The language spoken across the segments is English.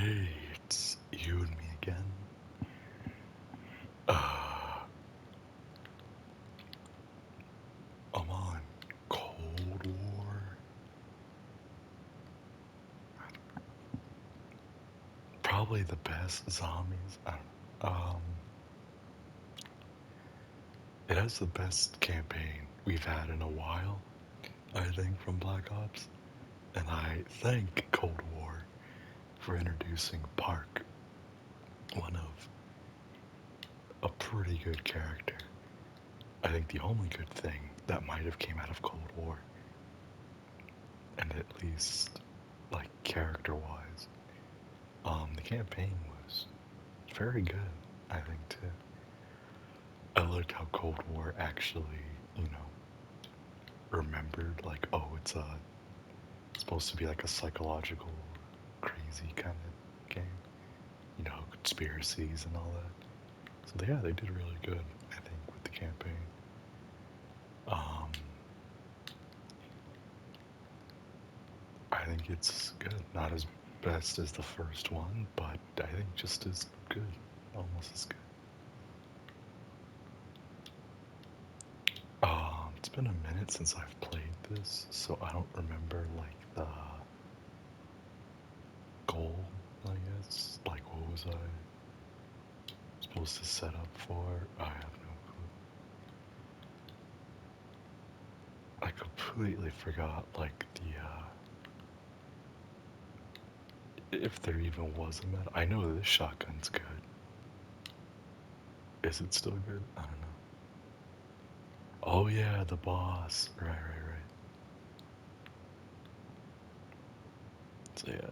Hey, it's you and me again. Uh, I'm on Cold War. Probably the best zombies. I don't know. It has the best campaign we've had in a while, I think, from Black Ops. And I thank Cold War for introducing Park, one of a pretty good character. I think the only good thing that might have came out of Cold War, and at least like character-wise, the campaign was very good, I think, too. I liked how Cold War actually, you know, remembered, like, oh, it's supposed to be like a psychological, crazy kind of game, you know, conspiracies and all that. So, yeah, they did really good, I think, with the campaign. Um, I think it's good. Not as best as the first one, but I think just as good, almost as good. It's been a minute since I've played this, so I don't remember like the goal, I guess. Like, what was I supposed to set up for? I have no clue. I completely forgot, like, if there even was a meta. I know this shotgun's good. Is it still good? I don't know. Oh, yeah, the boss. Right. So, yeah.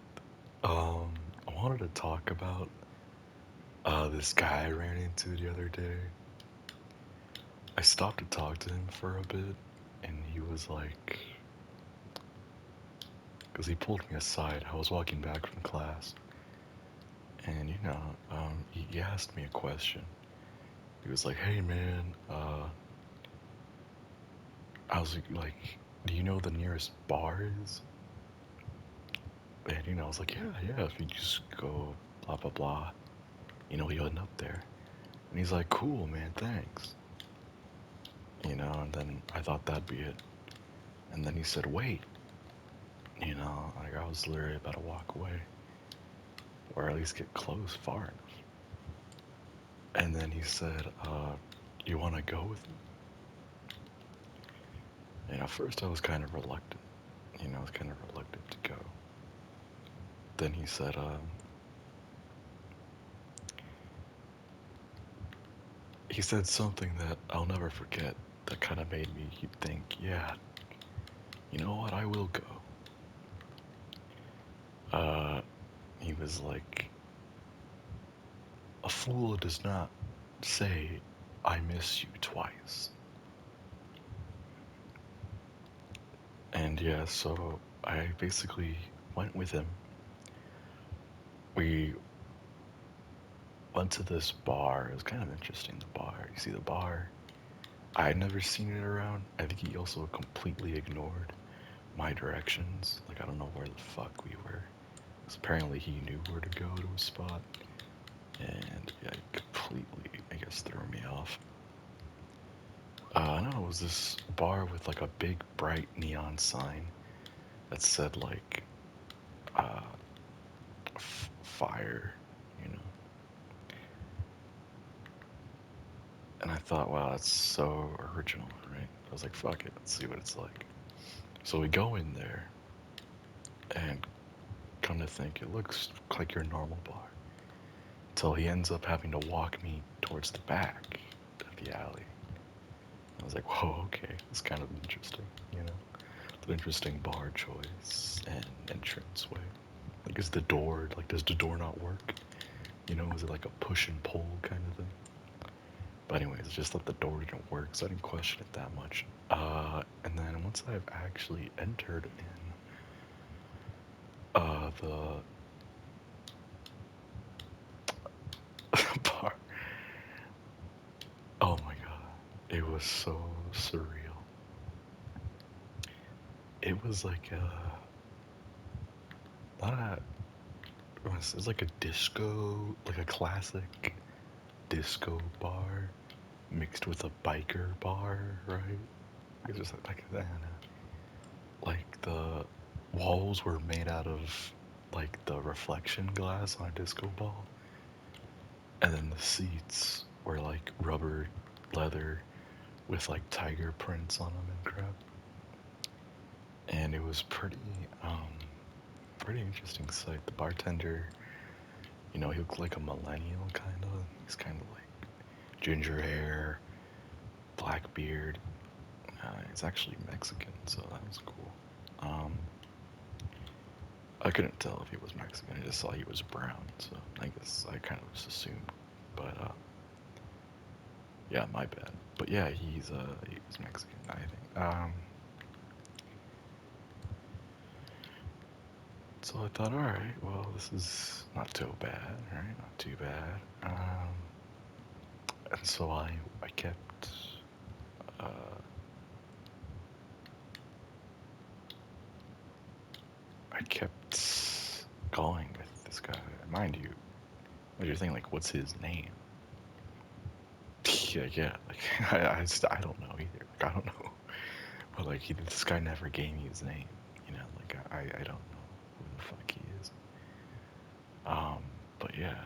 I wanted to talk about this guy I ran into the other day. I stopped to talk to him for a bit, and he was like, because he pulled me aside. I was walking back from class, and he asked me a question. He was like, "Hey, man, I was like, do you know the nearest bar is?" And I was like, "Yeah, if you just go blah blah blah, you'll end up there." And he's like, "Cool, man, thanks." And then I thought that'd be it. And then he said, "Wait," like I was literally about to walk away, or at least get close far enough. And then he said, "You want to go with me?" And at first I was kind of reluctant. I was kind of reluctant to go. Then he said something that I'll never forget that kind of made me think, yeah, you know what, I will go. Uh, he was like, a fool does not say, I miss you twice. And yeah, so I basically went with him. We went to this bar. It was kind of interesting, the bar. You see, the bar, I had never seen it around. I think he also completely ignored my directions. Like, I don't know where the fuck we were. 'Cause apparently he knew where to go to a spot. And yeah, it completely, I guess, threw me off. I don't know, it was this bar with like a big bright neon sign that said like uh, fire, you know. And I thought, wow, that's so original, right? I was like, fuck it, let's see what it's like. So we go in there, and come to think, it looks like your normal bar. Till he ends up having to walk me towards the back of the alley. I was like, whoa, okay, it's kind of interesting, you know? It's an interesting bar choice and entrance way. Like, is the door, like, does the door not work? Is it like a push and pull kind of thing? But anyways, just that the door didn't work, so I didn't question it that much. And then once I've actually entered in the bar, oh my god, it was so surreal. It was like not a it's like a disco, like a classic disco bar mixed with a biker bar, right? It's just like that. Like the walls were made out of like the reflection glass on a disco ball, and then the seats were like rubber leather with like tiger prints on them and crap. And it was pretty interesting sight. The bartender, he looked like a millennial kind of. He's kind of like ginger hair, black beard. He's actually Mexican, so that was cool. Um, I couldn't tell if he was Mexican. I just saw he was brown, so I guess I kind of just assumed. But yeah, my bad. But yeah, he's Mexican, I think. So I thought, all right, well, this is not too bad, right? Not too bad. And so I kept uh, I kept going with this guy. Mind you, what you're thinking, like, what's his name? Yeah. Like, I don't know either. Like, I don't know. But like, this guy never gave me his name. Like I don't know who the fuck he is. Um, but yeah,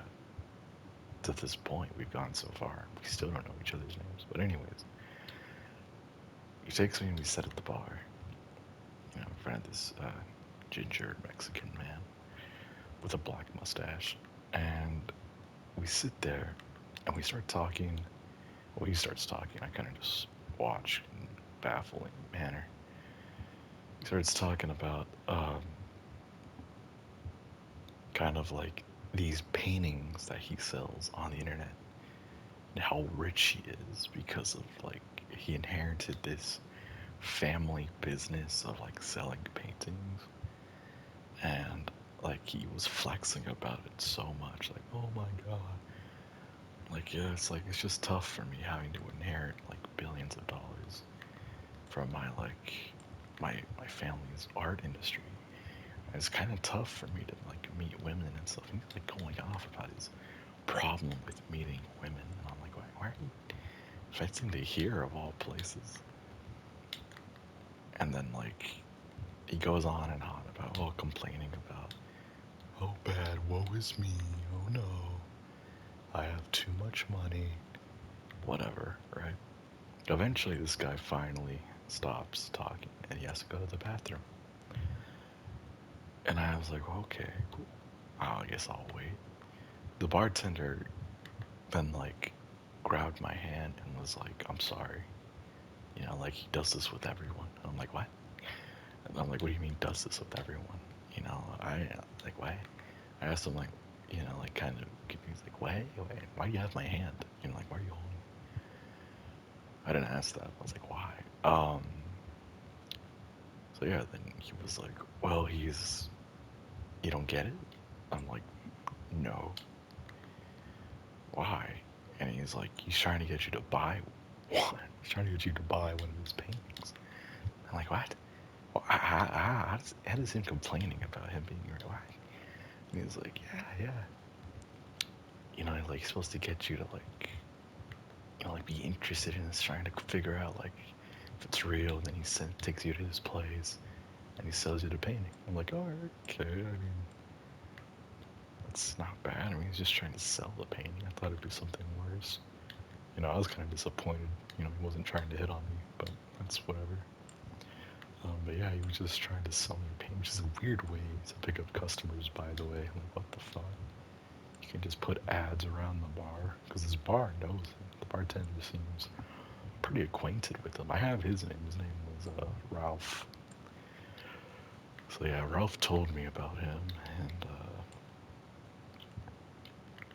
to this point, we've gone so far. We still don't know each other's names. But anyways, he takes me and we sit at the bar. In front of this ginger Mexican man with a black mustache, and we sit there and we start talking. Well, he starts talking. I kind of just watch in baffling manner. He starts talking about kind of like these paintings that he sells on the internet and how rich he is because of like he inherited this family business of like selling paintings, and like he was flexing about it so much, like, oh my god, like, yeah, it's like it's just tough for me having to inherit like billions of dollars from my family's art industry. And it's kind of tough for me to like meet women and stuff. He's like going off about his problem with meeting women, and I'm like, why are you fetching to here of all places? And then like he goes on and on about complaining about, oh bad, woe is me, oh no, I have too much money, whatever, right? Eventually, this guy finally stops talking and he has to go to the bathroom. And I was like, okay, cool. I guess I'll wait. The bartender then like grabbed my hand and was like, I'm sorry. Like he does this with everyone. And I'm like, what? And I'm like, what do you mean does this with everyone? I like why? I asked him like, like kind of confused, like, why do you have my hand? Like why are you holding? I didn't ask that. I was like, why? So yeah, then he was like, well, you don't get it? I'm like, no. Why? And he's like, he's trying to get you to buy one. He's trying to get you to buy one of his paintings. I'm like, what? Well, how does him complaining about him being your wife? And he's like, yeah. Like he's supposed to get you to like, like be interested in this, trying to figure out like if it's real. Then takes you to his place and he sells you the painting. I'm like, oh, okay. I mean, that's not bad. I mean, he's just trying to sell the painting. I thought it'd be something worse. I was kind of disappointed. He wasn't trying to hit on me, but that's whatever. But yeah, he was just trying to sell me a painting, which is a weird way to pick up customers, by the way. Like, what the fuck? You can just put ads around the bar, because this bar knows him. The bartender seems pretty acquainted with him. I have his name. His name was Ralph. So yeah, Ralph told me about him,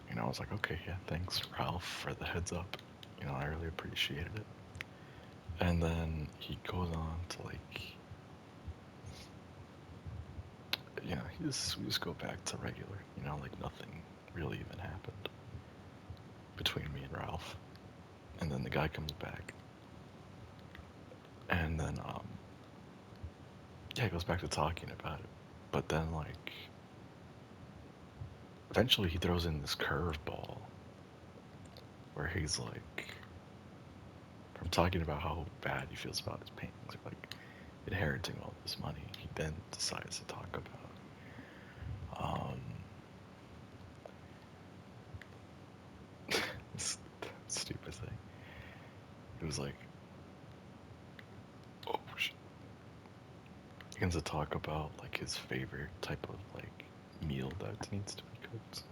and I was like, okay, yeah, thanks, Ralph, for the heads up. I really appreciated it. And then he goes on to like, we just go back to regular, like nothing really even happened between me and Ralph. And then the guy comes back, and then yeah, he goes back to talking about it. But then like eventually he throws in this curveball where he's like, from talking about how bad he feels about his paintings, or like inheriting all this money, he then decides to talk about this stupid thing. It was like, oh shit. He begins to talk about like his favorite type of like meal that needs to be cooked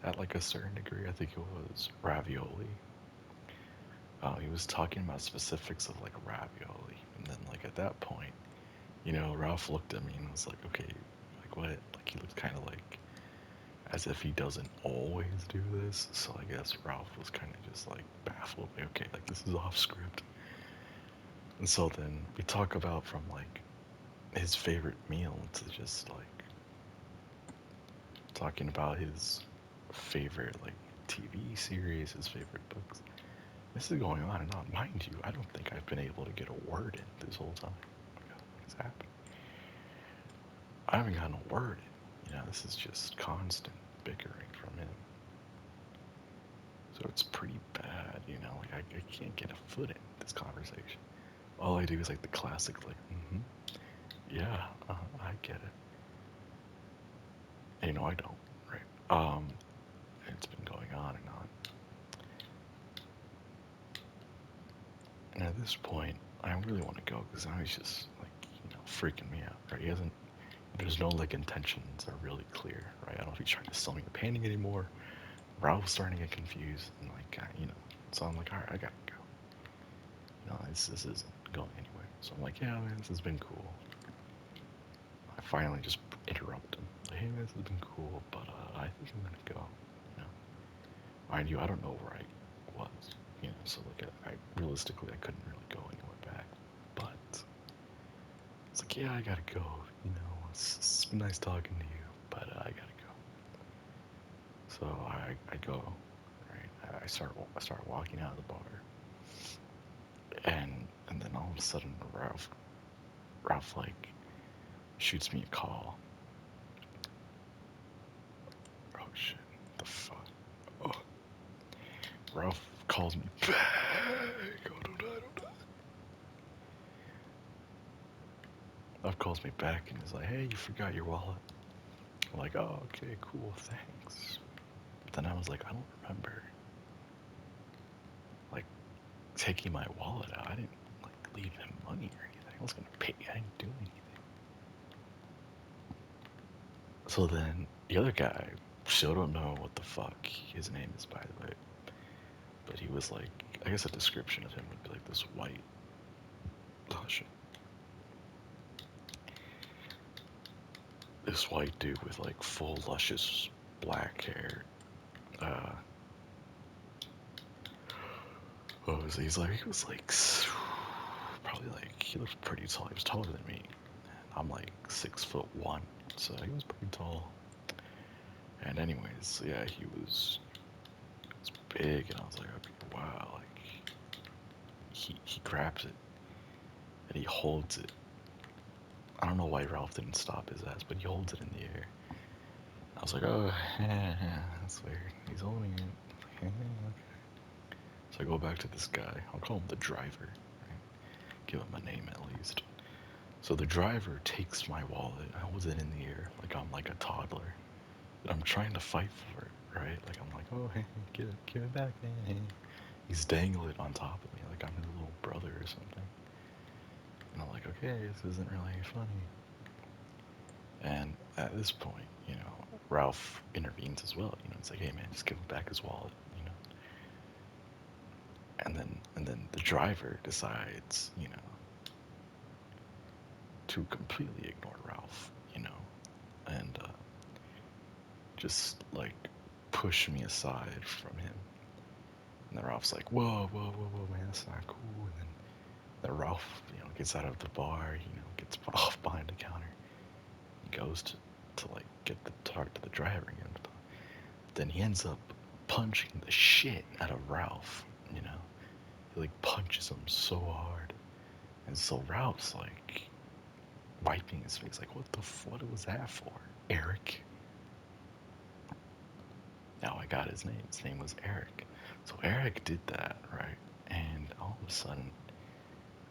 at like a certain degree. I think it was ravioli. He was talking about specifics of like ravioli, and then like at that point, Ralph looked at me and was like, "Okay, like what?" Like he looked kind of like as if he doesn't always do this. So I guess Ralph was kind of just like baffled. Like, okay, like this is off script. And so then we talk about from like his favorite meal to just like talking about his favorite like TV series, his favorite books. This is going on and on. Mind you, I don't think I've been able to get a word in this whole time. What is happening? I haven't gotten a word in. This is just constant bickering from him. So it's pretty bad, Like I can't get a foot in this conversation. All I do is like the classic, like, yeah, I get it. I don't, right? It's been going on and on. And at this point, I really want to go because now he's just like, freaking me out, right? He hasn't. There's no like intentions are really clear, right? I don't know if he's trying to sell me the painting anymore. Ralph's starting to get confused, and like, so I'm like, all right, I gotta go. This isn't going anywhere. So I'm like, yeah, man, this has been cool. I finally just interrupt him. Like, hey, man, this has been cool, but I think I'm gonna go. You know, mind you, I don't know where I was. So like, I realistically, I couldn't really go anywhere back. But it's like, yeah, I gotta go. It's been nice talking to you, but I gotta go. So I go. Right, I start walking out of the bar, and then all of a sudden, Ralph like shoots me a call. Oh shit! The fuck? Oh, Ralph calls me back. Oh, don't die, don't die. Ralph calls me back and is like, "Hey, you forgot your wallet." I'm like, "Oh, okay, cool, thanks." But then I was like, "I don't remember like taking my wallet out. I didn't like leave him money or anything. I was gonna pay. I didn't do anything." So then the other guy, still don't know what the fuck his name is, by the way, but he was like, I guess a description of him would be like this white, oh shit, this white dude with like full luscious black hair. Uh, what was he? He was like probably like he looked pretty tall. He was taller than me. I'm like 6'1", so he was pretty tall. And anyways, yeah, he was big, and I was like, okay, wow, like he grabs it and he holds it. I don't know why Ralph didn't stop his ass, but he holds it in the air. I was like, oh, that's weird. He's holding it. Okay. So I go back to this guy. I'll call him the driver. Right? Give him a name at least. So the driver takes my wallet, holds it in the air like I'm like a toddler. And I'm trying to fight for it, right? Like I'm like, oh, hey, give it back, man. He's dangling it on top of me like I'm his little brother or something. And I'm like, okay, this isn't really funny. And at this point, Ralph intervenes as well. It's like, hey man, just give him back his wallet. And then the driver decides, to completely ignore Ralph, and just like push me aside from him. And then Ralph's like, whoa, whoa, whoa, whoa, man, that's not cool. And then Ralph, gets out of the bar, gets off behind the counter. He goes to like get the talk to the driver again. Then he ends up punching the shit out of Ralph, you know? He like punches him so hard. And so Ralph's like wiping his face, like, what was that for, Eric? Now I got his name. His name was Eric. So Eric did that, right? And all of a sudden,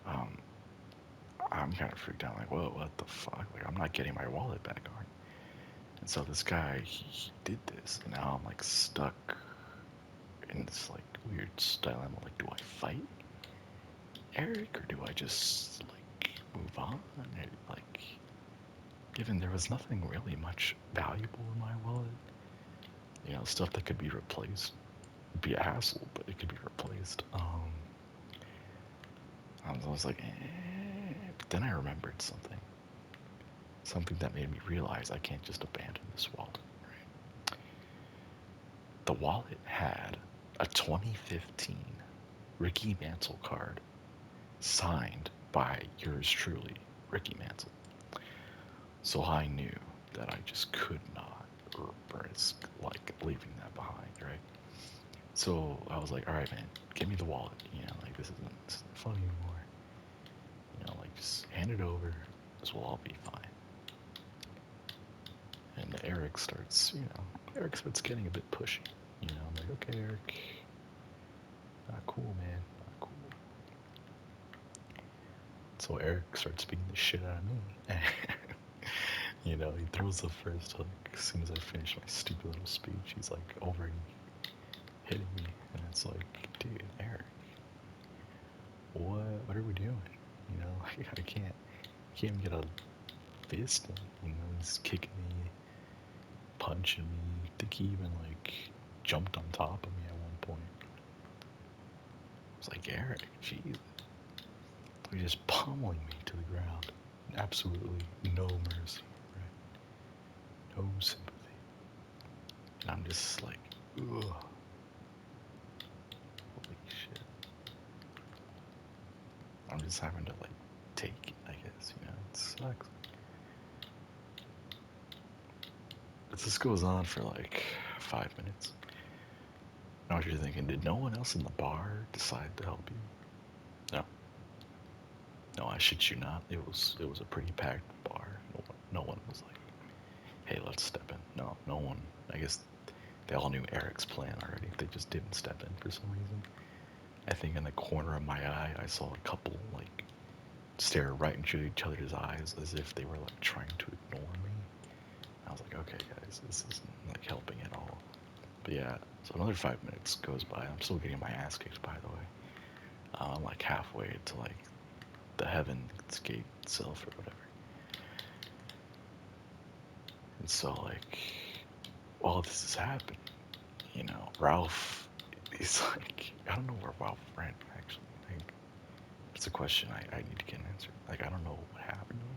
um, I'm kind of freaked out. Like, whoa, what the fuck? Like, I'm not getting my wallet back on. And so this guy, he did this, and now I'm like stuck in this like weird dilemma. Like, do I fight Eric or do I just like move on? Like, given there was nothing really much valuable in my wallet, stuff that could be replaced. It'd be a hassle, but it could be replaced. I was like, But then I remembered something that made me realize I can't just abandon this wallet. Right? The wallet had a 2015 Ricky Mansell card signed by yours truly, Ricky Mansell. So I knew that I just could not risk like leaving that behind, right? So I was like, all right, man, give me the wallet. Like this isn't fun anymore. Like just hand it over. This will all be fine. And Eric starts getting a bit pushy. I'm like, okay, Eric, not cool, man, not cool. So Eric starts beating the shit out of me. He throws the first hook as soon as I finish my stupid little speech. He's like already hitting me, and it's like, dude, Eric, what are we doing? I can't even get a fist in. He's kicking me, punching me. I think he even like jumped on top of me at one point. I was like, Eric, jeez, he's just pummeling me to the ground. Absolutely no mercy, right? No sympathy. And I'm just like, ugh, holy shit. I'm just having to like take it, I guess, it sucks. But this goes on for like 5 minutes. Now what you're thinking, did no one else in the bar decide to help you? No. No, I shit you not. It was a pretty packed bar. No one was like, hey, let's step in. No, no one. I guess they all knew Eric's plan already. They just didn't step in for some reason. I think in the corner of my eye, I saw a couple like stare right into each other's eyes as if they were like trying to ignore me. I was like, okay, guys, this isn't like helping at all. But yeah, so another 5 minutes goes by. I'm still getting my ass kicked, by the way. I'm like halfway to like the Heaven's Gate itself or whatever. And so like, while this is happening, Ralph is like, I don't know where Ralph went actually. Like, it's a question I need to get answered. Like, I don't know what happened to him.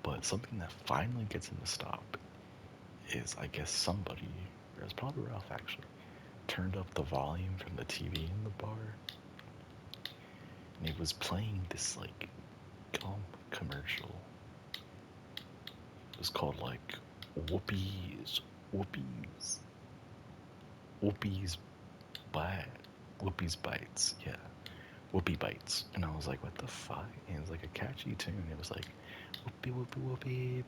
But something that finally gets him to stop is, I guess, somebody, or it's probably Ralph actually, turned up the volume from the TV in the bar, and he was playing this like gum commercial. It was called like Whoopies, Whoopies, Whoopies Bite, Whoopies Bites, yeah, Whoopie Bites. And I was like, what the fuck? And it was like a catchy tune. It was like Whoopie Whoopie Whoopie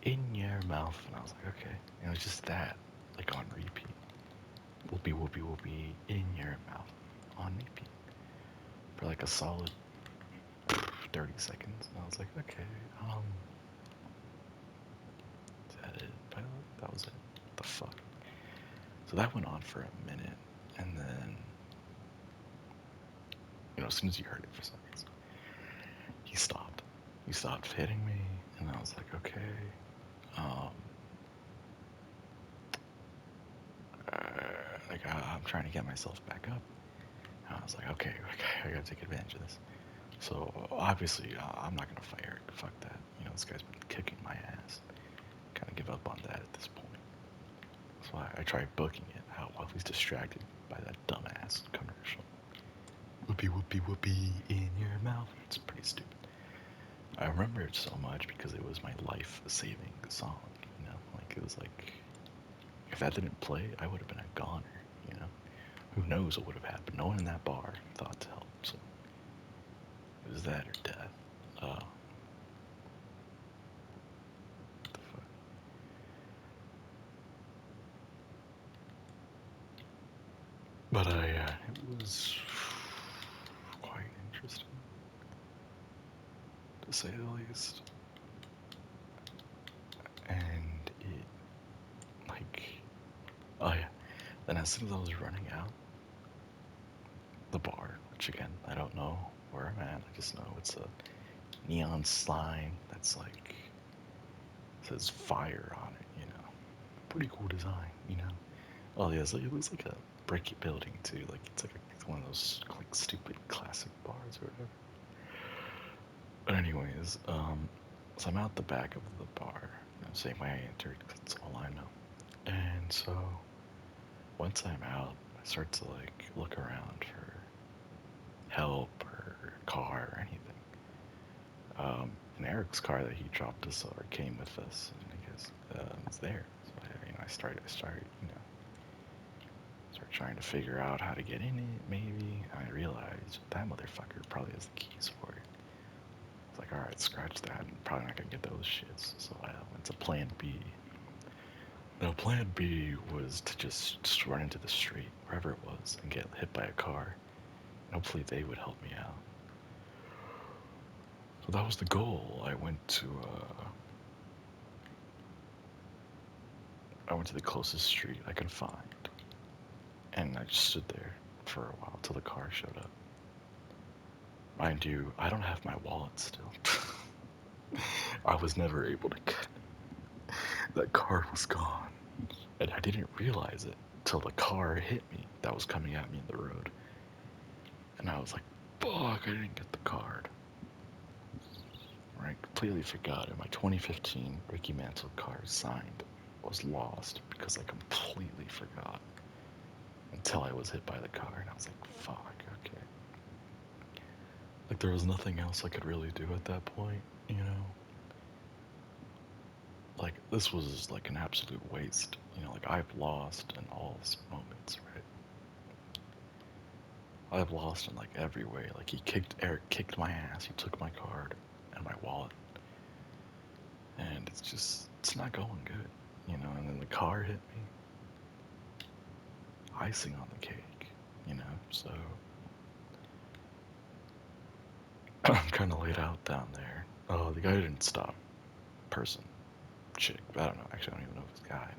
in your mouth, and I was like, okay. And it was just that, like on repeat. Whoopie Whoopie Whoopie in your mouth on repeat for like a solid 30 seconds. And I was like, okay, is that it, pilot? That was it. What the fuck? So that went on for a minute, and then, as soon as he heard it for some reason, he stopped. He stopped hitting me, and I was like, okay. Um, like, I'm trying to get myself back up. And I was like, okay, I gotta take advantage of this. So obviously, I'm not gonna fight Eric. Fuck that. This guy's been kicking my ass. Kind of give up on that at this point. So I tried booking it out while he's distracted by that dumbass commercial. Whoopee whoopee whoopee in your mouth. It's pretty stupid. I remember it so much because it was my life-saving song. Like it was like, if that didn't play, I would have been a goner. You know, who knows what would have happened? No one in that bar thought to help. So it was that or death. What the fuck? But it was quite interesting, to say the least. And it, like, oh yeah. Then as soon as I was running out the bar, which again, I don't know where I'm at, I just know it's a neon sign that's like, says fire on it, you know. Pretty cool design, you know. Oh yeah, so it looks like a bricky building too. Like it's one of those like stupid classic bars or whatever. But anyways, so I'm out the back of the bar, same way I entered, 'cause that's all I know. And so once I'm out, I start to like look around for help or car or anything. And Eric's car that he dropped us or came with us, and I guess it's there. So I started, start trying to figure out how to get in it. Maybe I realized that motherfucker probably has the keys for it. It's like, all right, scratch that. I'm probably not gonna get those shits. So I went to Plan B. Now, Plan B was to just run into the street, wherever it was, and get hit by a car. And hopefully they would help me out. So that was the goal. I went to the closest street I could find, and I just stood there for a while till the car showed up. Mind you, I don't have my wallet still. I was never able to get that car was gone. And I didn't realize it till the car hit me that was coming at me in the road. And I was like, fuck, I didn't get the card. I completely forgot it. My 2015 Ricky Mantle card signed was lost because I completely forgot until I was hit by the car. And I was like, fuck, okay. Like, there was nothing else I could really do at that point, you know? Like, this was like an absolute waste. Like, I've lost in all moments, right? I've lost in like every way. Like, Eric kicked my ass, he took my card and my wallet. And it's not going good. And then the car hit me. Icing on the cake. So I'm kind of laid out down there. Oh, the guy didn't stop. Person, chick, I don't know. Actually, I don't even know if it's a guy.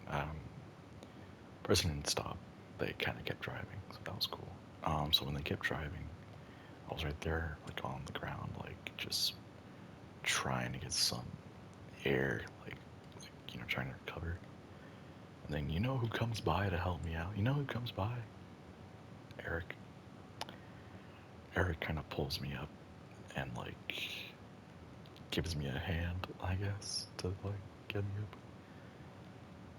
Person didn't stop. They kind of kept driving, so that was cool. So when they kept driving, I was right there, like on the ground, like just trying to get some air, like trying to recover. And then you know who comes by to help me out? You know who comes by? Eric. Eric kind of pulls me up and like gives me a hand, I guess, to like get me up.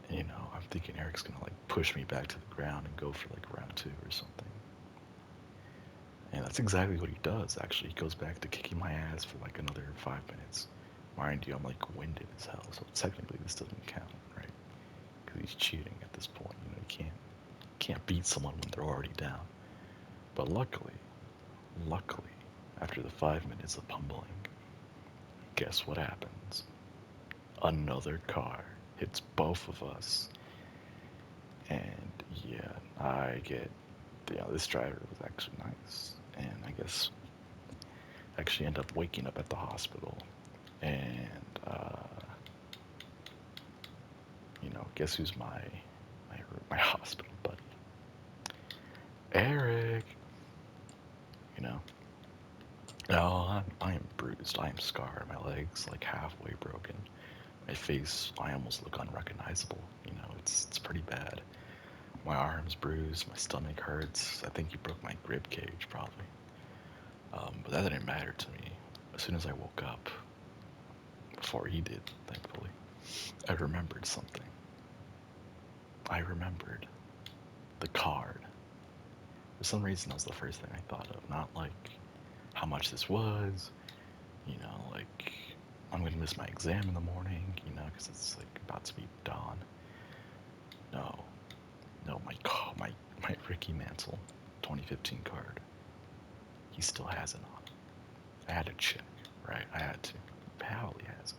And I'm thinking Eric's gonna like push me back to the ground and go for like round two or something. And that's exactly what he does, actually. He goes back to kicking my ass for like another 5 minutes. Mind you, I'm like winded as hell, so technically this doesn't count, right? Because he's cheating at this point. You can't beat someone when they're already down. But luckily, after the 5 minutes of pummeling, guess what happens? Another car hits both of us, and yeah, I get. This driver was actually nice, and I guess actually end up waking up at the hospital, and guess who's my hospital buddy? Eric. You know, oh, I am bruised. I am scarred. My legs like halfway broken. My face, I almost look unrecognizable. It's pretty bad. My arm's bruised. My stomach hurts. I think he broke my rib cage probably. But that didn't matter to me. As soon as I woke up, before he did, thankfully, I remembered something. I remembered the card. For some reason, that was the first thing I thought of. Not like how much this was, like I'm gonna miss my exam in the morning, because it's like about to be dawn. No, no, my Ricky Mantle 2015 card. He still has it on him. I had to check, right? I had to. Probably has it.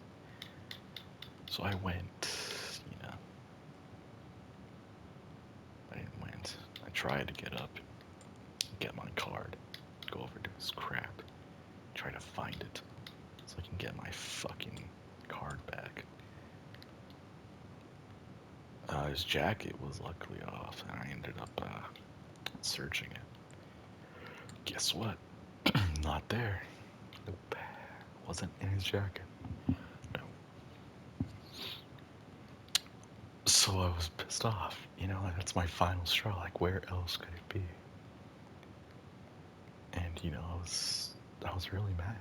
So I went, you know, I didn't went. try to get up, get my card, go over to his crap, try to find it so I can get my fucking card back. His jacket was luckily off, and I ended up searching it. Guess what? Not there. Nope. Wasn't in his jacket. No. So I was pissed off. Like, that's my final straw. Like, where else could it be? And I was really mad.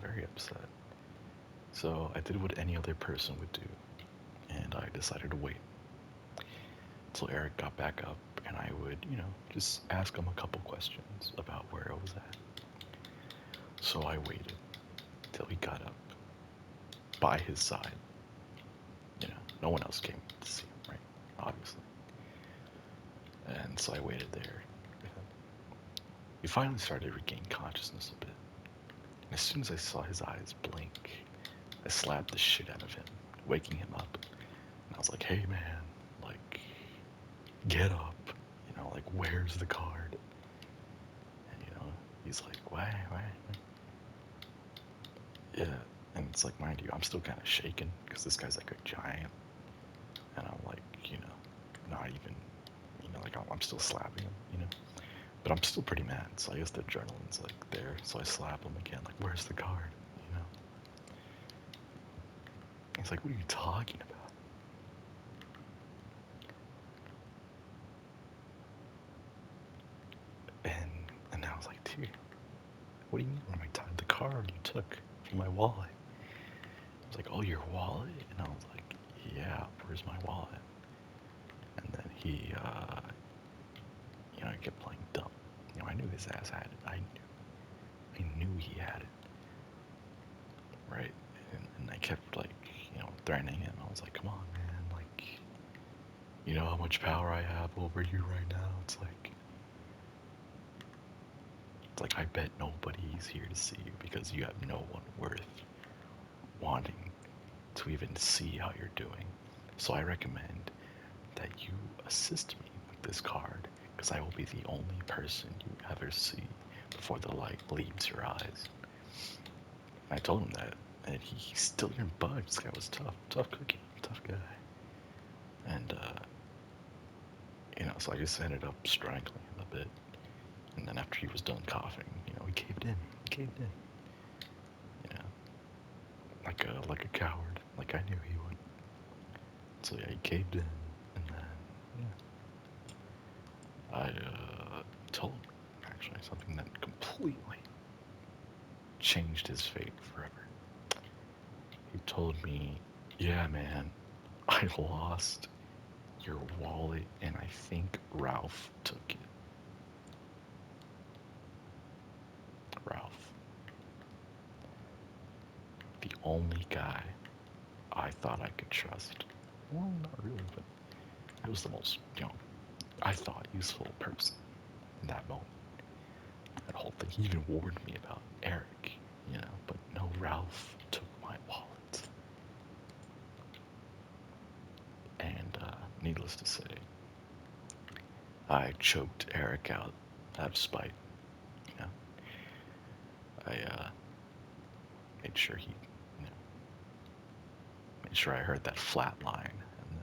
Very upset. So I did what any other person would do, and I decided to wait until Eric got back up, and I would, just ask him a couple questions about where I was at. So I waited till he got up by his side. No one else came to see him, right? Obviously. And so I waited there. He finally started to regain consciousness a bit. And as soon as I saw his eyes blink, I slapped the shit out of him, waking him up. And I was like, hey man, like, get up. Like, where's the card? And, he's like, why? Yeah. And it's like, mind you, I'm still kind of shaking because this guy's like a giant. And I'm like, not even, like I'm still slapping him. But I'm still pretty mad. So I guess the adrenaline's like there. So I slap him again, like, where's the card? He's like, what are you talking about? And and I was like, dude, what do you mean? When I tied the card you took from my wallet? I was like, oh, your wallet? And I was like, yeah, where's my wallet? And then he kept playing dumb. I knew his ass had it. I knew he had it. Right? And I kept, like, threatening him. I was like, come on, man. Like, you know how much power I have over you right now? It's like I bet nobody's here to see you because you have no one worth wanting to even see how you're doing. So I recommend that you assist me with this card because I will be the only person you ever see before the light leaves your eyes. And I told him that, and he still didn't budge. This guy was tough cookie, tough guy. And so I just ended up strangling him a bit. And then after he was done coughing, he caved in. He caved in. You know, like a coward, like I knew he would. So yeah, he caved in, and then I told him actually something that completely changed his fate forever. He told me, "Yeah, man, I lost your wallet, and I think Ralph took it." Ralph, the only guy I thought I could trust. Well, not really, but he was the most, I thought useful person in that moment. That whole thing. He even warned me about Eric, but no, Ralph took my wallet. And needless to say, I choked Eric out of spite. You know, I made sure made sure I heard that flat line, and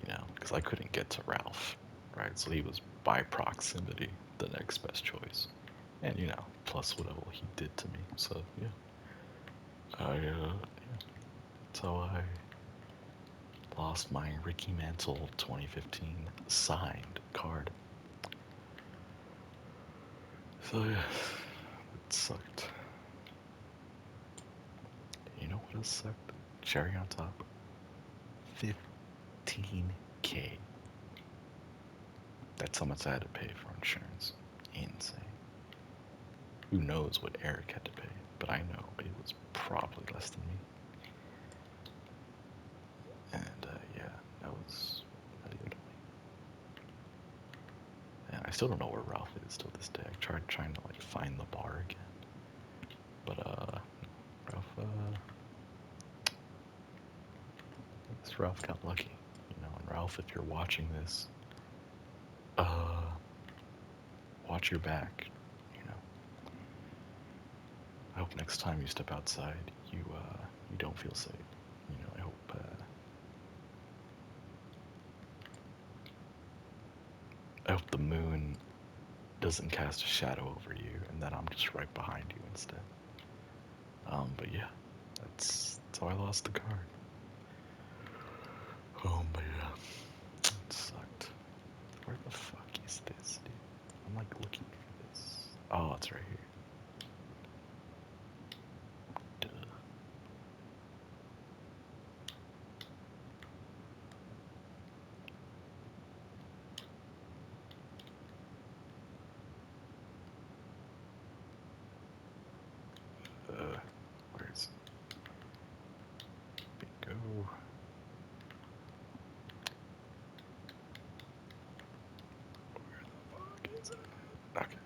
then because I couldn't get to Ralph, right? So he was by proximity the next best choice, and plus whatever he did to me. So yeah, so I lost my Ricky Mantle 2015 signed card. So yeah, it sucked. You know what else sucked? Cherry on top. 15K. That's how much I had to pay for insurance. Insane. Who knows what Eric had to pay, but I know it was probably less than me. And yeah, that even me. And I still don't know where Ralph is till this day. I tried trying to like find the bar again, but Ralph, I guess Ralph got lucky. And Ralph, if you're watching this, watch your back. You know, I hope next time you step outside, you don't feel safe. I hope the moon doesn't cast a shadow over you, and that I'm just right behind you instead. But yeah, that's how I lost the card. But yeah, it sucked. Where the fuck is this, dude? I'm like looking for this. Oh, it's right here. Duh. Where's bingo? Where the fuck is it? Okay.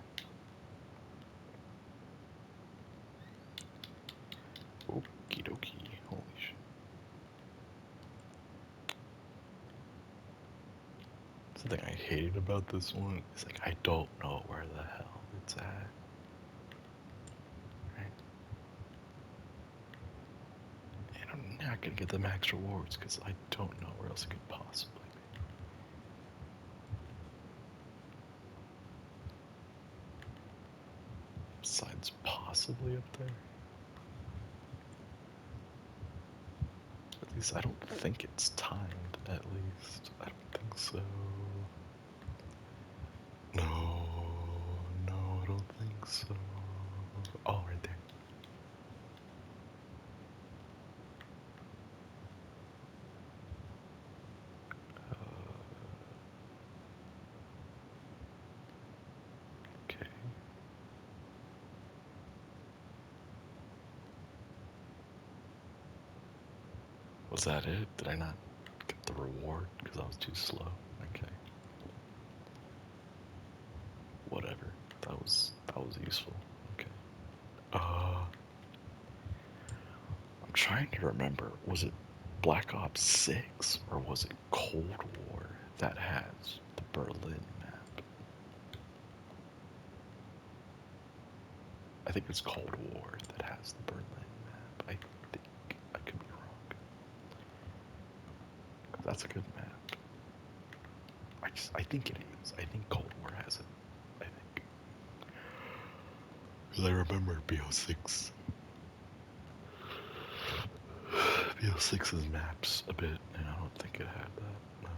Okie dokie. Holy shit. Something I hated about this one is like I don't know where the hell it's at. Right? And I'm not gonna get the max rewards because I don't know where else it could possibly be. Besides possibly up there. At least I don't think it's timed, at least. I don't think so. No, no, I don't think so. Oh, right there. Okay. Was that it? Did I not get the reward because I was too slow? Okay. Whatever. That was useful. Okay. I'm trying to remember. Was it Black Ops 6 or was it Cold War that has the Berlin map? I think it's Cold War that has the Berlin map. I think I could be wrong. That's a good map. I think it is. I think Cold War has it. I think. Because I remember BO6. BO6's maps a bit, and I don't think it had that. No.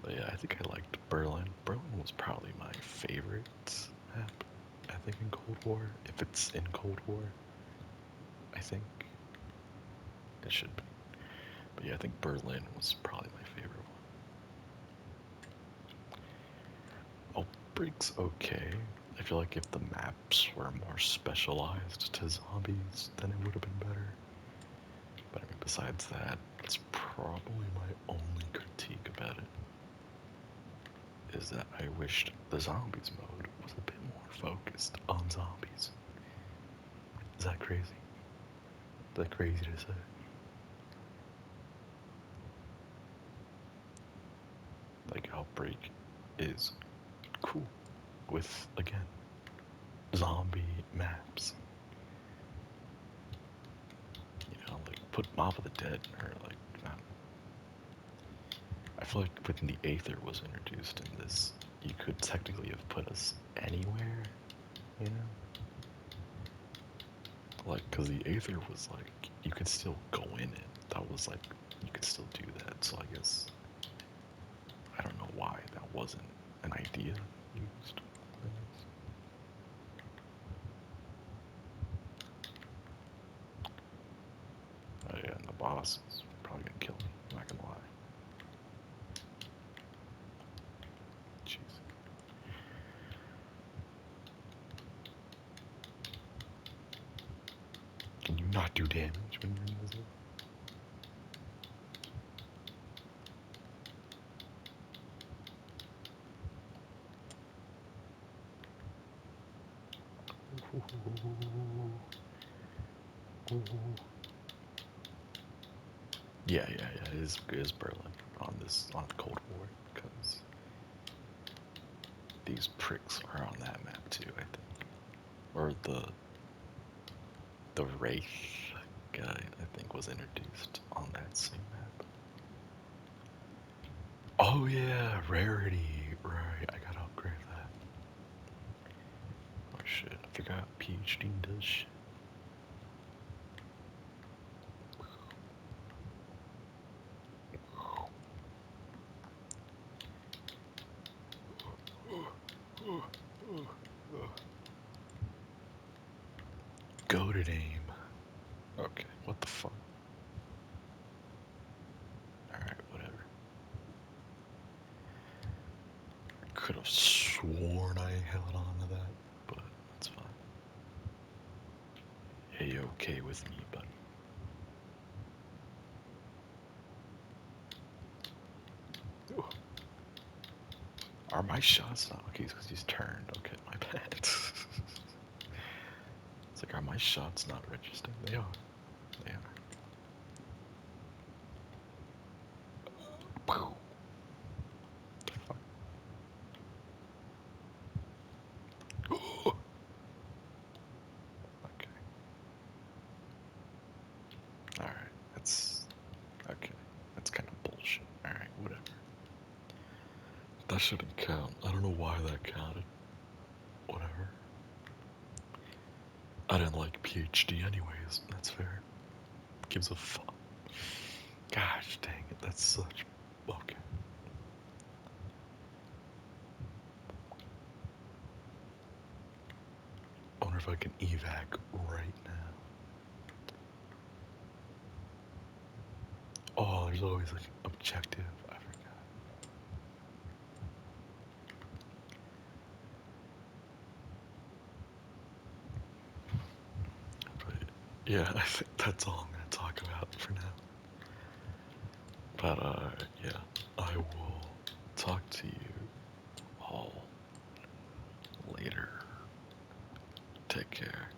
But yeah, I think I liked Berlin. Berlin was probably my favorite map. I think in Cold War. If it's in Cold War, I think it should be. But yeah, I think Berlin was probably my favorite one. Outbreak's okay. I feel like if the maps were more specialized to zombies, then it would have been better. But I mean, besides that, that's probably my only critique about it. Is that I wished the zombies mode was a bit more focused on zombies. Is that crazy? Is that crazy to say? Like Outbreak is cool with, again, zombie maps. You know, like put Mob of the Dead or like I feel like when the Aether was introduced in this, you could technically have put us anywhere, you know? Like, because the Aether was like, you could still go in it. That was like, you could still do that. So I guess, I don't know why that wasn't an idea used. Oh yeah, and the boss is probably gonna kill me. I'm not gonna lie. Jeez. Can you not do damage when you're invisible? Yeah. It is Berlin on the Cold War because these pricks are on that map too, I think. Or the Wraith guy, I think, was introduced on that same map. Oh yeah, rarity. Right, I gotta upgrade that. Oh shit, I forgot PhD does shit. Goated aim. Okay, what the fuck? Alright, whatever. Could have sworn I held on to that, but that's fine. A-okay with me, buddy. Ooh. Are my shots not okay? Because he's turned. Okay, my bad. It's like, are my shots not registering? They are. They are. Pow. The fuck? Okay. Alright. That's. Okay. That's kind of bullshit. Alright, whatever. That shouldn't count. I don't know why that counted. Whatever. I didn't like PhD anyways. That's fair. Gives a fuck. Gosh dang it. That's such. Okay. I wonder if I can evac right now. Oh, there's always like objective. I forgot. But yeah, I think that's all I'm gonna talk about for now. But yeah, I will talk to you all later. Take care.